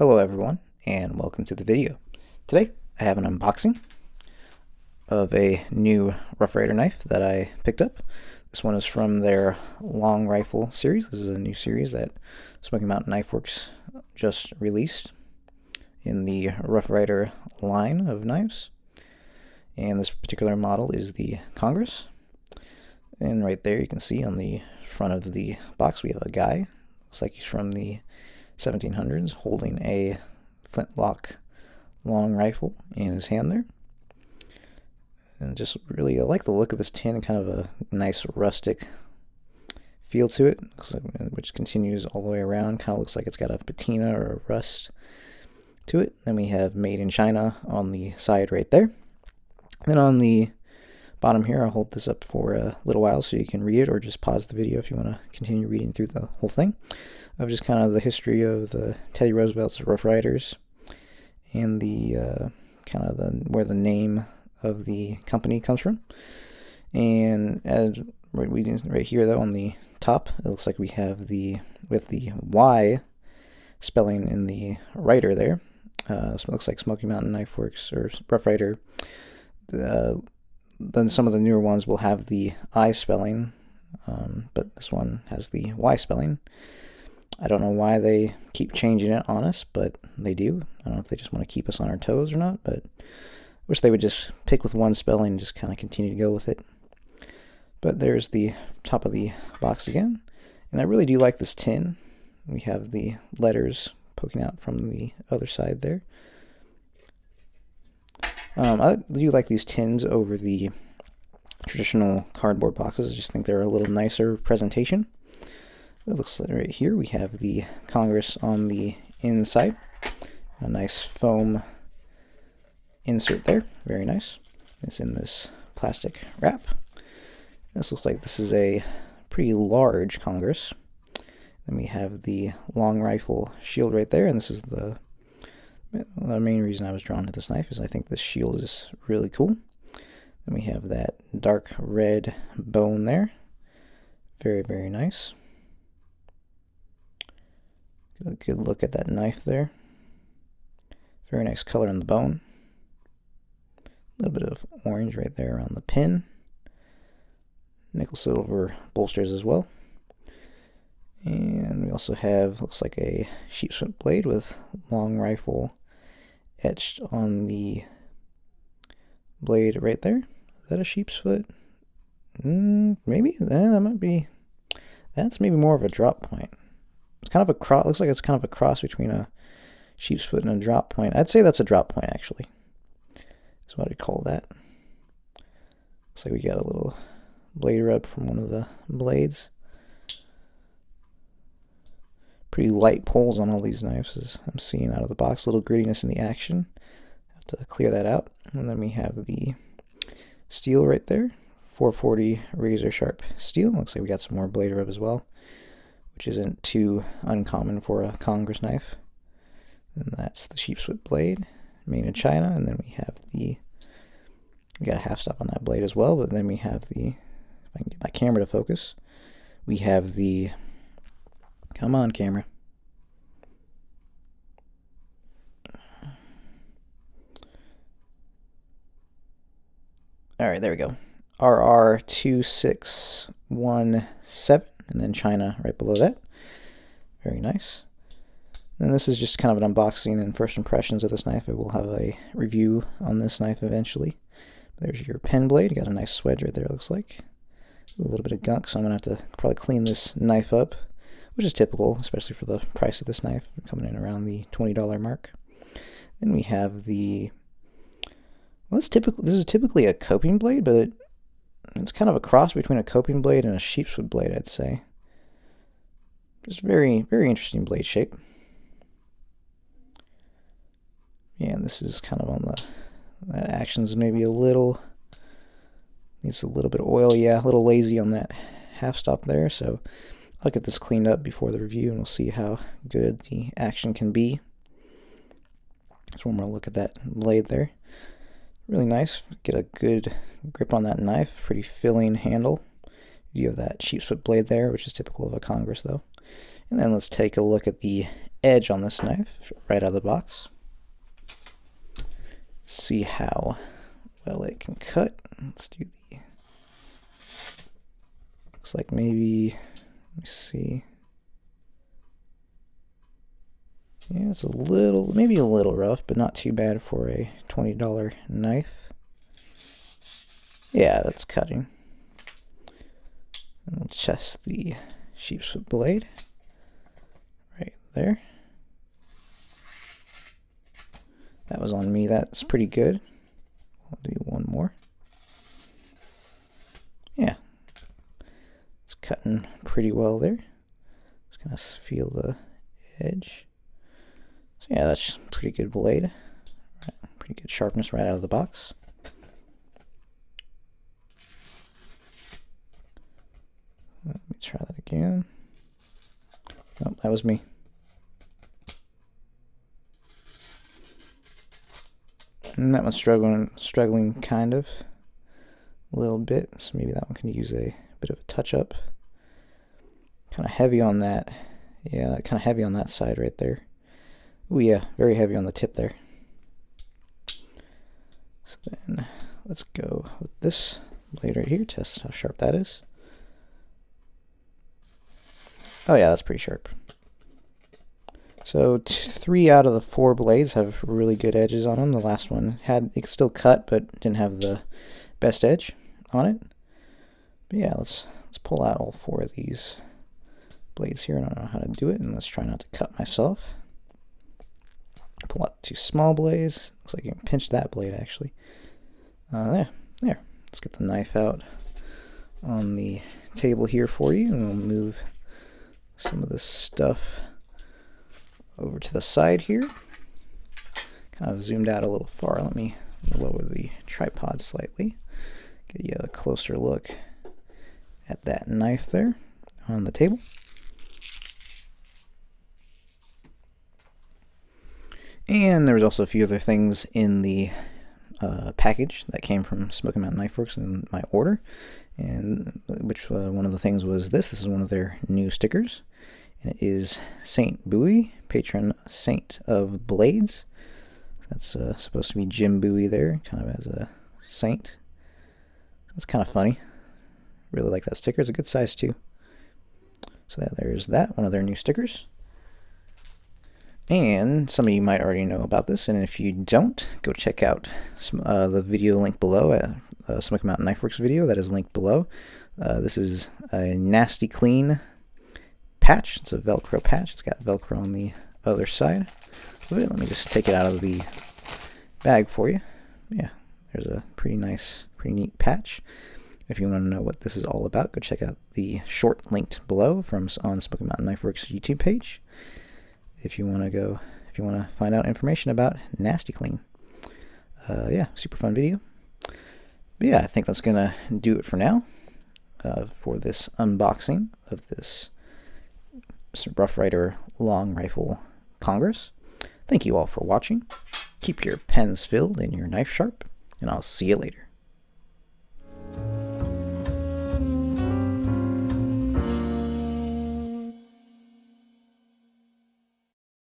Hello everyone, and welcome to the video. Today I have an unboxing of a new Rough Ryder knife that I picked up. This one is from their long rifle series. This is a new series that Smoky Mountain Knife Works just released in the Rough Ryder line of knives. And this particular model is the Congress. And right there you can see on the front of the box we have a guy. Looks like he's from the 1700s, holding a flintlock long rifle in his hand there. And just really, I like the look of this tin, kind of a nice rustic feel to it, which continues all the way around. Kind of looks like it's got a patina or a rust to it. Then we have Made in China on the side right there. Then on the bottom here, I'll hold this up for a little while so you can read it, or just pause the video if you want to continue reading through the whole thing, of just kind of the history of the Teddy Roosevelt's Rough Riders and the kind of where the name of the company comes from. And as right here though on the top, it looks like we have with the Y spelling in the Ryder there. So it looks like Smoky Mountain Knife Works or Rough Ryder. Then some of the newer ones will have the I spelling, but this one has the Y spelling. I don't know why they keep changing it on us, but they do. I don't know if they just want to keep us on our toes or not, but I wish they would just pick with one spelling and just kind of continue to go with it. But there's the top of the box again, and I really do like this tin. We have the letters poking out from the other side there. I do like these tins over the traditional cardboard boxes. I just think they're a little nicer presentation. It looks like right here we have the Congress on the inside. A nice foam insert there. Very nice. It's in this plastic wrap. This looks like this is a pretty large Congress. Then we have the long rifle shield right there, and this is the main reason I was drawn to this knife is I think this shield is really cool. Then we have that dark red bone there. Very, very nice. Get a good look at that knife there. Very nice color on the bone. A little bit of orange right there on the pin. Nickel silver bolsters as well. And we also have, looks like a sheepsfoot blade with long rifle etched on the blade right there. Is that a sheepsfoot? Maybe? That might be. That's maybe more of a drop point. It's kind of a cross. Looks like it's kind of a cross between a sheepsfoot and a drop point. I'd say that's a drop point, actually. That's what I'd call that. Looks like we got a little blade rub from one of the blades. Pretty light pulls on all these knives, as I'm seeing out of the box. A little grittiness in the action. Have to clear that out. And then we have the steel right there. 440 razor sharp steel. Looks like we got some more blade rub as well, which isn't too uncommon for a Congress knife. And that's the sheepsfoot blade, made in China. And then we got a half stop on that blade as well. But then we have if I can get my camera to focus, we have come on, camera. All right, there we go. RR2617, and then China right below that. Very nice. And this is just kind of an unboxing and first impressions of this knife. I will have a review on this knife eventually. There's your pen blade. You got a nice swedge right there, it looks like. A little bit of gunk, so I'm going to have to probably clean this knife up, which is typical, especially for the price of this knife, coming in around the $20 mark. Then we have this is typically a coping blade, but it's kind of a cross between a coping blade and a sheepsfoot blade, I'd say. Just very, very interesting blade shape. Yeah, and this is kind of on that action's maybe needs a little bit of oil. Yeah, a little lazy on that half stop there, so I'll get this cleaned up before the review and we'll see how good the action can be. Just one more look at that blade there. Really nice. Get a good grip on that knife. Pretty filling handle. You have that sheepsfoot blade there, which is typical of a Congress though. And then let's take a look at the edge on this knife right out of the box. See how well it can cut. Let's do the, looks like maybe, let me see. Yeah, it's a little, maybe a little rough, but not too bad for a $20 knife. Yeah, that's cutting. And we'll test the sheepsfoot blade right there. That was on me. That's pretty good. I'll do one more. Yeah, it's cutting pretty well there. Just gonna feel the edge. So yeah, that's pretty good blade. Right, pretty good sharpness right out of the box. Let me try that again. Oh, that was me. And that one's struggling kind of a little bit. So maybe that one can use a bit of a touch up. Kind of heavy on that. Yeah, kind of heavy on that side right there. Oh yeah, very heavy on the tip there. So then let's go with this blade right here, test how sharp that is. Oh yeah, that's pretty sharp. So 3 out of the 4 blades have really good edges on them. The last one it could still cut, but didn't have the best edge on it. But yeah, let's pull out all 4 of these blades here. I don't know how to do it, and let's try not to cut myself. Pull out 2 small blades. Looks like you can pinch that blade actually. There. Let's get the knife out on the table here for you, and we'll move some of this stuff over to the side here. Kind of zoomed out a little far. Let me lower the tripod slightly. Get you a closer look at that knife there on the table. And there was also a few other things in the package that came from Smoky Mountain Knife Works in my order, and which one of the things was this. This is one of their new stickers, and it is Saint Bowie, patron saint of blades. That's supposed to be Jim Bowie there, kind of as a saint. That's kind of funny. Really like that sticker. It's a good size too. So there's that, one of their new stickers. And some of you might already know about this, and if you don't, go check out the video link below, Smoky Mountain Knife Works video that is linked below. This is a Nasty Clean patch. It's a Velcro patch. It's got Velcro on the other side of it. Let me just take it out of the bag for you. Yeah, there's a pretty nice, pretty neat patch. If you want to know what this is all about, go check out the short linked below on Smoky Mountain Knife Works YouTube page. If you want to find out information about Nasty Clean. Yeah, super fun video. But yeah, I think that's gonna do it for now for this unboxing of this Rough Ryder Long Rifle Congress. Thank you all for watching. Keep your pens filled and your knife sharp, and I'll see you later.